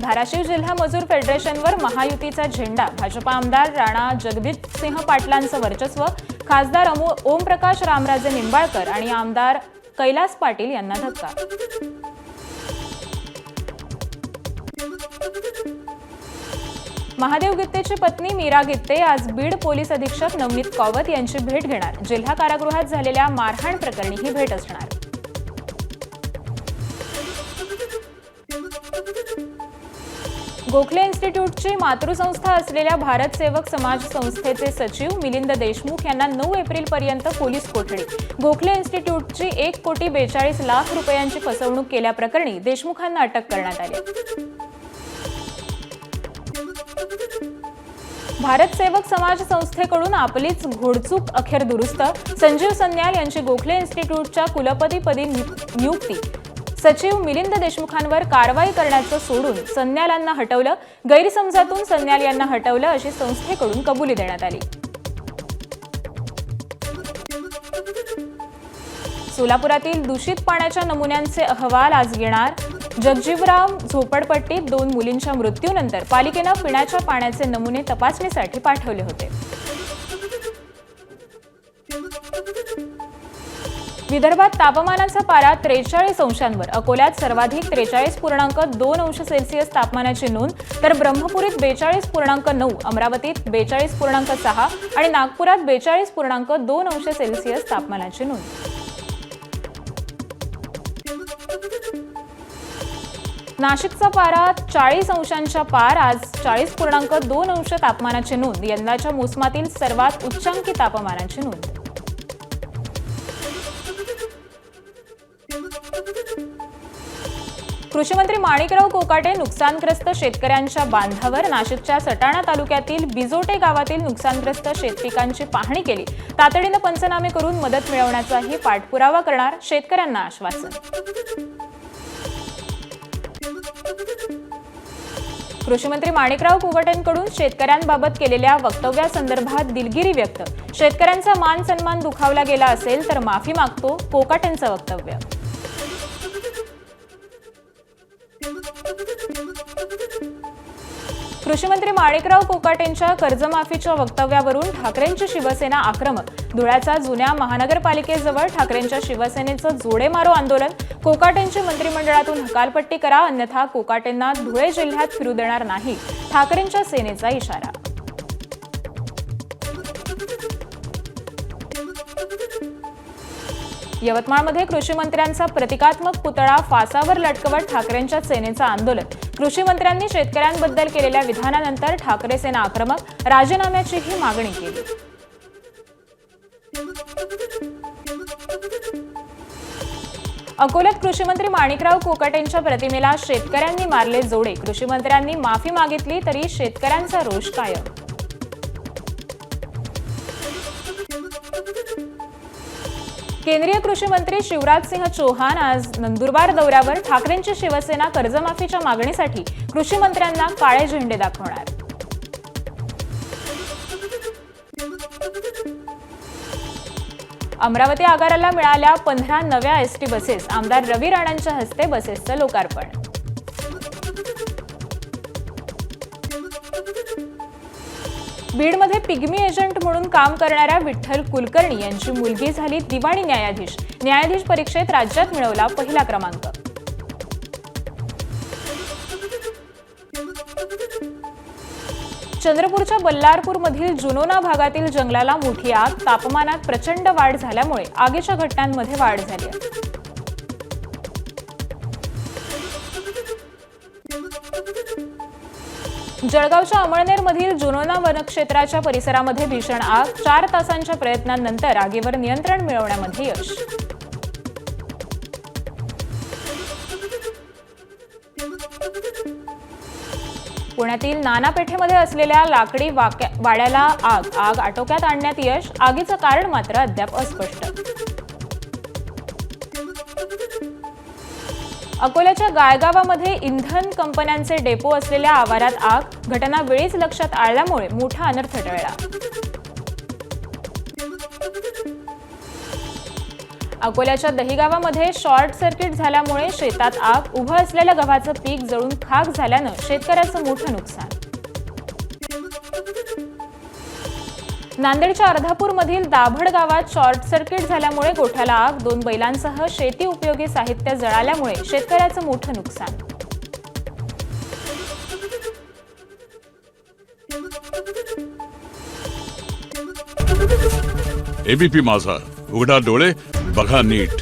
धाराशिव जिल्हा मजूर फेडरेशनवर महायुतीचा झेंडा, भाजपा आमदार राणा जगजितसिंह पाटलांचं वर्चस्व, खासदार ओमप्रकाश रामराजे निंबाळकर आणि आमदार कैलास पाटील यांना धक्का। महादेव गित्तेची पत्नी मीरा गित्ते आज बीड पोलीस अधीक्षक नवनीत कौवत यांची भेट घेणार। जिल्हा कारागृहात झालेल्या मारहाण प्रकरणी ही भेट असणार। गोखले इन्स्टिट्यूटची मातृसंस्था असलेल्या भारत सेवक समाज संस्थेचे सचिव मिलिंद देशमुख यांना 9 एप्रिलपर्यंत पोलीस कोठडी। गोखले इन्स्टिट्यूटची 1,42,00,000 रुपयांची फसवणूक केल्याप्रकरणी देशमुखांना अटक करण्यात आली। भारत सेवक समाज संस्थेकडून आपलीच घोडचूक अखेर दुरुस्त, संजीव सन्याल यांची गोखले इन्स्टिट्यूटच्या कुलपतीपदी नियुक्ती। सचिव मिलिंद देशमुखांवर कारवाई करण्याचं सोडून सन्यालांना हटवलं, गैरसमजातून सन्याल यांना हटवलं अशी संस्थेकडून कबुली देण्यात आली। सोलापुरातील दूषित पाण्याच्या नमुन्यांचे अहवाल आज येणार। जगजीवराव झोपडपट्टीत 2 मुलींच्या मृत्यूनंतर पालिकेनं पिण्याच्या पाण्याचे नमुने तपासणीसाठी पाठवले होते। विदर्भात तापमानाचा पारा 43 अंशांवर, अकोल्यात सर्वाधिक 43.2 अंश सेल्सिअस तापमानाची नोंद, तर ब्रह्मपुरीत 42.9, अमरावतीत 42.6 आणि नागपुरात 42.2 अंश सेल्सिअस तापमानाची नोंद। नाशिकचा पारा 40 अंशांच्या पार, आज 40.2 अंश तापमानाची नोंद, यंदाच्या मोसमातील सर्वात उच्चांकी तापमानाची नोंद। कृषी मंत्री माणिकराव कोकाटे नुकसानग्रस्त शेतकऱ्यांच्या बांधावर नाशिकच्या सटाणा तालुक्यातील बिजोटे गावातील नुकसानग्रस्त शेतपिकांची पाहणी केली। तातडीने पंचनामे करून मदत मिळवण्याचाही पाठपुरावा करणार, शेतकऱ्यांना आश्वासन। कृषी मंत्री माणिकराव कोकाटेंकडून शेतकऱ्यांबाबत केलेल्या वक्तव्यासंदर्भात दिलगिरी व्यक्त, शेतकऱ्यांचा मान सन्मान दुखावला गेला असेल तर माफी मागतो, कोकाटेंचं वक्तव्य। कृषी मंत्री माणिकराव कोकाटेंच्या कर्जमाफीच्या वक्तव्यावरून ठाकरेंची शिवसेना आक्रमक, धुळ्याचा जुन्या महानगरपालिकेजवळ ठाकरेंच्या शिवसेनेचं जोडे मारो आंदोलन, कोकाटेंची मंत्रिमंडळातून हकालपट्टी करा अन्यथा कोकाटेंना धुळे जिल्ह्यात फिरू देणार नाही, ठाकरेंच्या सेनेचा इशारा। यवतमाळमध्ये कृषी मंत्र्यांचा प्रतिकात्मक पुतळा फासावर लटकवत ठाकरेंच्या सेनेचं आंदोलन, कृषी मंत्र्यांनी शेतकऱ्यांबद्दल केलेल्या विधानानंतर ठाकरे सेना आक्रमक, राजीनाम्याचीही मागणी केली। अकोल्यात कृषी मंत्री माणिकराव कोकाटेंच्या प्रतिमेला शेतकऱ्यांनी मारले जोडे, कृषी मंत्र्यांनी माफी मागितली तरी शेतकऱ्यांचा रोष कायम। केंद्रीय कृषी मंत्री शिवराज सिंह चौहान आज नंदुरबार दौऱ्यावर, ठाकरेंची शिवसेना कर्जमाफीच्या मागणीसाठी कृषी मंत्र्यांना काळे झेंडे दाखवणार। अमरावती आगाराला मिळाल्या 15 नव्या एसटी बसेस, आमदार रवी राणांच्या हस्ते बसेसचं लोकार्पण। बीडमध्ये पिग्मी एजंट म्हणून काम करणाऱ्या विठ्ठल कुलकर्णी यांची मुलगी झाली दिवाणी न्यायाधीश, न्यायाधीश परीक्षेत राज्यात मिळवला पहिला क्रमांक। चंद्रपूरच्या बल्लारपूरमधील जुनोना भागातील जंगलाला मोठी आग, तापमानात प्रचंड वाढ झाल्यामुळे आगीच्या घटनांमध्ये वाढ झाली। जळगावच्या अमळनेरमधील जुनोना वनक्षेत्राच्या परिसरामध्ये भीषण आग, 4 तासांच्या प्रयत्नांनंतर आगीवर नियंत्रण मिळवण्यामध्ये यश। पुण्यातील नाना पेठेमध्ये असलेल्या लाकडी वाड्याला आग आटोक्यात आणण्यात यश, आगीचं कारण मात्र अद्याप अस्पष्ट। अकोल्याच्या गायगावामध्ये इंधन कंपन्यांचे डेपो असलेल्या आवारात आग, घटना वेळीच लक्षात आल्यामुळे मोठा अनर्थ टळला। अकोल्याच्या दहिगावामध्ये शॉर्ट सर्किट झाल्यामुळे शेतात आग, उभं असलेल्या गव्हाचं पीक जळून खाक झाल्यानं शेतकऱ्याचं मोठं नुकसान. नांदेडच्या अर्धापूरमधील दाभड गावात शॉर्ट सर्किट झाल्यामुळे गोठ्याला आग, 2 बैलांसह शेती उपयोगी साहित्य जळाल्यामुळे शेतकऱ्याचं मोठं नुकसान. एबीपी माझा, उघडा डोळे बघा नीट.